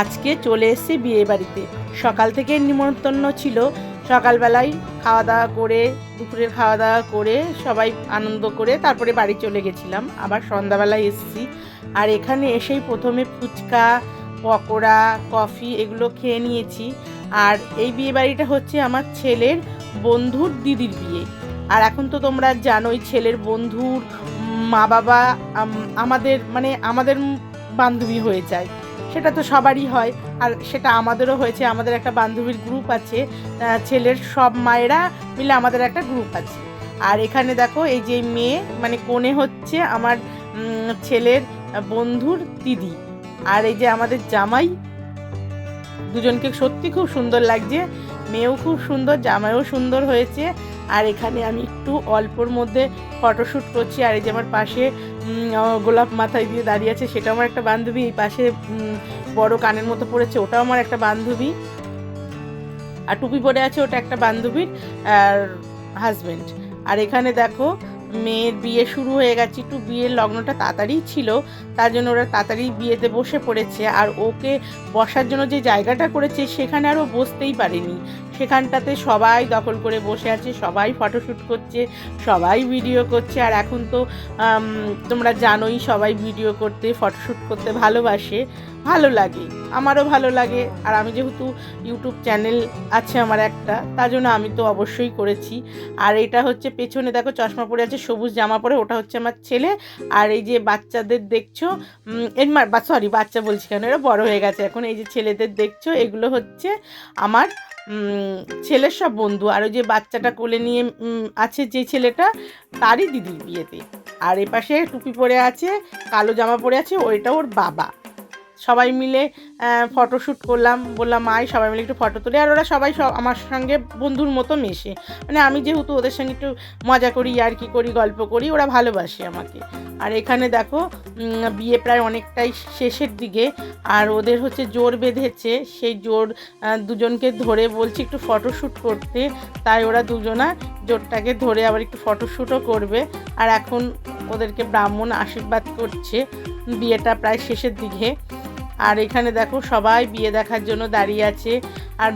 আজকে চলে এসেছি বিয়ে বাড়িতে। সকাল থেকে নিমন্ত্রণ ছিল, সকালবেলায় খাওয়া দাওয়া করে, দুপুরের খাওয়া দাওয়া করে সবাই আনন্দ করে তারপরে বাড়ি চলে গেছিলাম। আবার সন্ধ্যাবেলায় এসেছি, আর এখানে এসেই প্রথমে ফুচকা, পকোড়া, কফি এগুলো খেয়ে নিয়েছি। আর এই বিয়ে বাড়িটা হচ্ছে আমার ছেলের বন্ধুর দিদির বিয়ে। আর এখন তো তোমরা জানোই ছেলের বন্ধুর মা বাবা আমাদের বান্ধবী হয়ে যায়, সেটা তো সবারই হয়। আর সেটা আমাদেরও হয়েছে। আমাদের একটা বান্ধবীর গ্রুপ আছে, ছেলের সব মায়েরা মিলে আমাদের একটা গ্রুপ আছে। আর এখানে দেখো এই যে মেয়ে কোণে হচ্ছে আমার ছেলের বন্ধুর দিদি। আর এই যে আমাদের জামাই, দুজনকে সত্যি খুব সুন্দর লাগছে। মেয়েও খুব সুন্দর, জামাইও সুন্দর হয়েছে। আর এখানে আমি একটু অল্পর মধ্যে ফটোশ্যুট করছি। আর এই যে আমার পাশে গোলাপ মাথায় দিয়ে দাঁড়িয়ে আছে, সেটা আমার একটা বান্ধবী। এই পাশে বড় কানের মতো পড়েছে, ওটাও আমার একটা বান্ধবী। আর টুপি পরে আছে, ওটা একটা বান্ধবীর হাজব্যান্ড। আর এখানে দেখো মেয়ের বিয়ে শুরু হয়ে গেছে। একটু বিয়ের লগ্নটা তাড়াতাড়ি ছিল, তার জন্য ওরা তাড়াতাড়ি বিয়েতে বসে পড়েছে। আর ওকে বসার জন্য যে জায়গাটা করেছে সেখানে আর ও বসতেই পারেনি। সেখানটাতে সবাই দখল করে বসে আছে, সবাই ফটোশ্যুট করছে, সবাই ভিডিও করছে। আর এখন তো তোমরা জানোই সবাই ভিডিও করতে, ফটোশ্যুট করতে ভালোবাসে, ভালো লাগে, আমারও ভালো লাগে। আর আমি যেহেতু ইউটিউব চ্যানেল আছে আমার একটা, তার জন্য আমি তো অবশ্যই করেছি। আর এটা হচ্ছে পেছনে দেখো চশমা পরে আছে, সবুজ জামা পরে, ওটা হচ্ছে আমার ছেলে। আর এই যে বাচ্চাদের দেখছো, বাচ্চা বলছি কেন, এরা বড় হয়ে গেছে এখন। এই যে ছেলেদের দেখছো, এগুলো হচ্ছে আমার ছেলের সব বন্ধু। আর ওই যে বাচ্চাটা কোলে নিয়ে আছে যে ছেলেটা, তারই দিদির বিয়েতে। আর এপাশে টুপি পরে আছে, কালো জামা পরে আছে, ওইটা ওর বাবা। সবাই মিলে ফটোশ্যুট করলাম, বললাম আয় সবাই মিলে একটু ফটো তুলি। আর ওরা সবাই আমার সঙ্গে বন্ধুর মতো মেশে, আমি যেহেতু ওদের সঙ্গে একটু মজা করি, আর কি করি, গল্প করি, ওরা ভালোবাসে আমাকে। আর এখানে দেখো বিয়ে প্রায় অনেকটাই শেষের দিকে। আর ওদের হচ্ছে জোর বেঁধেছে, সেই জোর দুজনকে ধরে বলছি একটু ফটোশ্যুট করতে, তাই ওরা দুজনা জোরটাকে ধরে আবার একটু ফটোশ্যুটও করবে। আর এখন ওদেরকে ব্রাহ্মণ আশীর্বাদ করছে, বিয়েটা প্রায় শেষের দিকে। আর এখানে দেখো সবাই বিয়ে দেখার জন্য দাঁড়িয়ে আছে। আর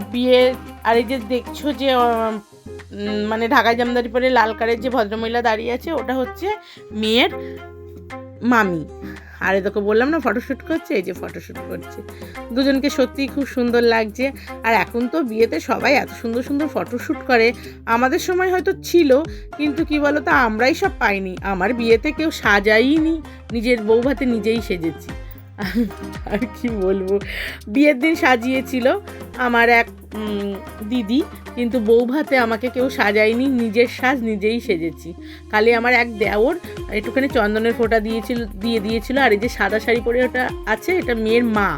আর এই যে দেখছো যে ঢাকাই জামদানি পরে লাল কালারের যে ভদ্রমহিলা দাঁড়িয়ে আছে, ওটা হচ্ছে মেয়ের মামি। আর এদেরকে বললাম না ফটোশ্যুট করছে, এই যে ফটোশ্যুট করছে। দুজনকে সত্যিই খুব সুন্দর লাগছে। আর এখন তো বিয়েতে সবাই এত সুন্দর সুন্দর ফটোশ্যুট করে, আমাদের সময় হয়তো ছিল, কিন্তু কি বলো তো, আমরাই সব পাইনি। আমার বিয়েতে কেউ সাজাইনি, নিজের বউ ভাতে নিজেই সেজেছি। আর কি বলবো, বিয়ের দিন সাজিয়েছিল আমার এক দিদি, কিন্তু বউ ভাতে আমাকে কেউ সাজায়নি, নিজের সাজ নিজেই সেজেছি। খালি আমার এক দেওর একটুখানি চন্দনের ফোঁটা দিয়ে দিয়েছিল। আর এই যে সাদা শাড়ি পরে ওটা আছে, এটা মেয়ের মা।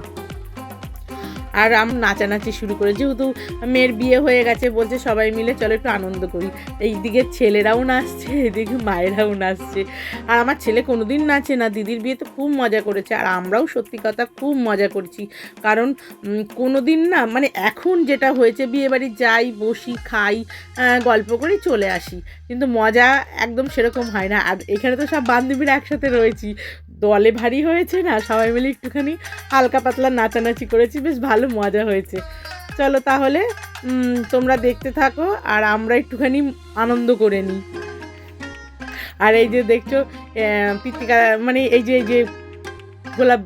আর নাচানাচি শুরু করে, যেহেতু মেয়ের বিয়ে হয়ে গেছে, বলছে সবাই মিলে চলো একটু আনন্দ করি। এইদিকে ছেলেরাও নাচছে, এদিকে মায়েরাও নাচছে। আর আমার ছেলে কোনোদিন নাচে না, দিদির বিয়েতে খুব মজা করেছে। আর আমরাও সত্যি কথা খুব মজা করছি, কারণ কোনোদিন না এখন যেটা হয়েছে, বিয়ে বাড়ি যাই, বসি, খাই, গল্প করি, চলে আসি, কিন্তু মজা একদম সেরকম হয় না। আর এখানে তো সব বান্ধবীরা একসাথে রয়েছি, দলে ভারী হয়েছে না, সবাই মিলে একটুখানি হালকা পাতলা নাচানাচি করেছি, বেশ ভালো মজা হয়েছে। চলো তাহলে তোমরা দেখতে থাকো, আর আমরা একটুখানি আনন্দ করে নিই। আর এই যে দেখছো পিত্তিকা, এই যে গোলাপ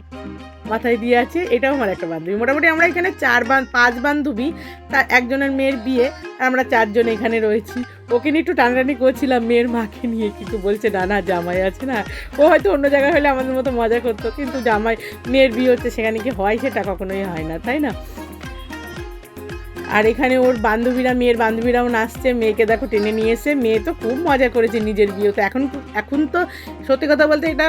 মাথায় দিয়ে আছে, এটাও আমার একটা বান্ধবী। মোটামুটি আমরা এখানে 5 বান্ধবী, তার একজনের মেয়ের বিয়ে, আর আমরা 4 জন এখানে রয়েছি। ওকে নিয়ে একটু টানাটানি করছিলাম মেয়ের মাকে নিয়ে, কিন্তু বলছে না জামাই আছে না। ও হয়তো অন্য জায়গায় হলে আমাদের মতো মজা করতো, কিন্তু মেয়ের বিয়ে হচ্ছে, সেখানে কি হয়, সেটা কখনোই হয় না, তাই না? আর এখানে ওর মেয়ের বান্ধবীরাও নাচছে, মেয়েকে দেখো টেনে নিয়ে এসে। মেয়ে তো খুব মজা করেছে নিজের বিয়েতে। এখন তো সত্যি কথা বলতে এটা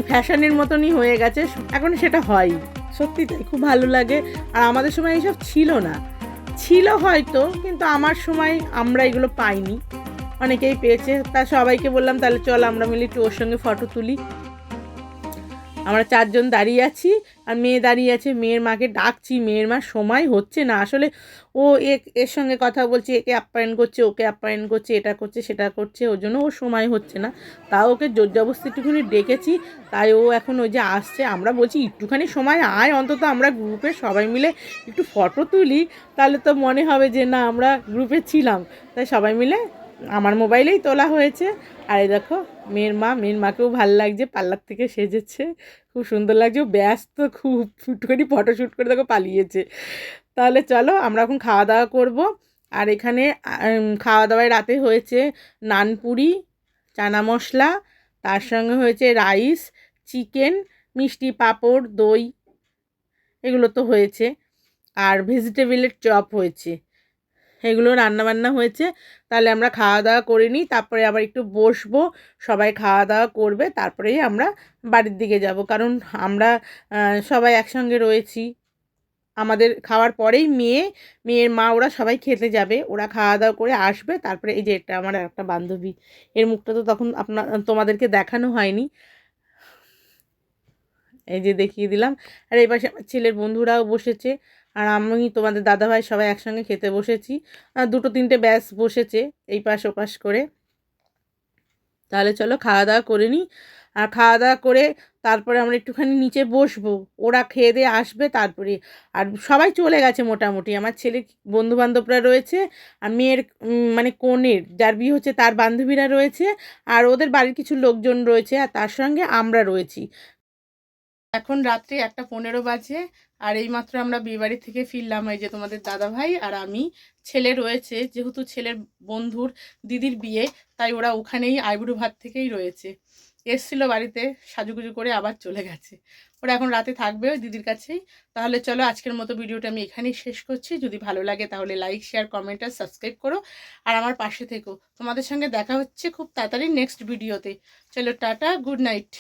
ফ্যাশনের মতনই হয়ে গেছে, এখন সেটা হয়, সত্যি তাই, খুব ভালো লাগে। আর আমাদের সময় এইসব ছিল না, ছিল হয়তো, কিন্তু আমার সময় আমরা এগুলো পাইনি, অনেকেই পেয়েছে। তা সবাইকে বললাম তাহলে চল আমরা মিলে একটু ওর সঙ্গে ফটো তুলি। আমরা 4 জন দাঁড়িয়ে আছি আর মেয়ে দাঁড়িয়ে আছে, মেয়ের মাকে ডাকছি, মেয়ের মার সময় হচ্ছে না আসলে। ও এর সঙ্গে কথা বলছে, একে আপ্যায়ন করছে, ওকে আপ্যায়ন করছে, এটা করছে সেটা করছে, ওর জন্য ওর সময় হচ্ছে না। তাও ওকে জোর জবরদস্তি একটুখানি ডেকেছি, তাই ও এখন ওই যে আসছে। আমরা বলছি একটুখানি সময় আয়, অন্তত আমরা গ্রুপে সবাই মিলে একটু ফটো তুলি, তাহলে তো মনে হবে যে না আমরা গ্রুপে ছিলাম। তাই সবাই মিলে আমার মোবাইলেই তোলা হয়েছে। আর এই দেখো মেয়ের মাকেও ভালো লাগছে, পার্লার থেকে সেজেছে, খুব সুন্দর লাগছে। ও ব্যস্ত খুব, একটুখানি ফটোশ্যুট করে দেখো পালিয়েছে। তাহলে চলো আমরা এখন খাওয়া দাওয়া করবো। আর এখানে খাওয়া দাওয়ায় রাতে হয়েছে নানপুরি, চানা মশলা, তার সঙ্গে হয়েছে রাইস, চিকেন, মিষ্টি, পাঁপড়, দই, এগুলো তো হয়েছে। আর ভেজিটেবিলের চপ হয়েছে, এগুলো রান্নাবান্না হয়েছে। তাহলে আমরা খাওয়া দাওয়া করে নিই, তারপরে আবার একটু বসবো, সবাই খাওয়া দাওয়া করবে, তারপরেই আমরা বাড়ির দিকে যাব। কারণ আমরা সবাই একসঙ্গে রয়েছি। আমাদের খাওয়ার পরেই মেয়ের মা ওরা সবাই খেতে যাবে, ওরা খাওয়া দাওয়া করে আসবে, তারপরে এই যে এটা আমার একটা বান্ধবী, এর মুখটা তো তখন তোমাদেরকে দেখানো হয়নি, এই যে দেখিয়ে দিলাম। আর এই পাশে আমার ছেলের বন্ধুরাও বসেছে, আর আমি তোমাদের দাদাভাই সবাই একসঙ্গে খেতে বসেছি। 2-3টে ব্যাচ বসেছে এই পাশ ওপাশ করে। তাহলে চলো খাওয়া দাওয়া করে নিই। আর খাওয়া দাওয়া করে তারপরে আমরা একটুখানি নিচে বসবো, ওরা খেয়ে দিয়ে আসবে তারপরে। আর সবাই চলে গেছে মোটামুটি, আমার ছেলের বন্ধুবান্ধবরা রয়েছে, আর মেয়ের মানে কনের যার বিয়ে হচ্ছে তার বান্ধবীরা রয়েছে, আর ওদের বাড়ির কিছু লোকজন রয়েছে, আর তার সঙ্গে আমরা রয়েছি। এখন রাত্রি 1:15 বাজে, আর এইমাত্র আমরা বিয়েবাড়ি থেকে ফিরলাম। এই যে তোমাদের দাদা ভাই আর আমি, ছেলে রয়েছে, যেহেতু ছেলের বন্ধুর দিদির বিয়ে, তাই ওরা ওখানেই আইবুড়ো ভাত থেকেই রয়েছে, এসছিল বাড়িতে, সাজুগুজু করে আবার চলে গেছে। ওরা এখন রাতে থাকবে ওই দিদির কাছেই। তাহলে চলো আজকের মতো ভিডিওটা আমি এখানেই শেষ করছি। যদি ভালো লাগে তাহলে লাইক, শেয়ার, কমেন্ট আর সাবস্ক্রাইব করো, আর আমার পাশে থেকো। তোমাদের সঙ্গে দেখা হচ্ছে খুব তাড়াতাড়ি নেক্সট ভিডিওতে। চলো টাটা, গুড নাইট।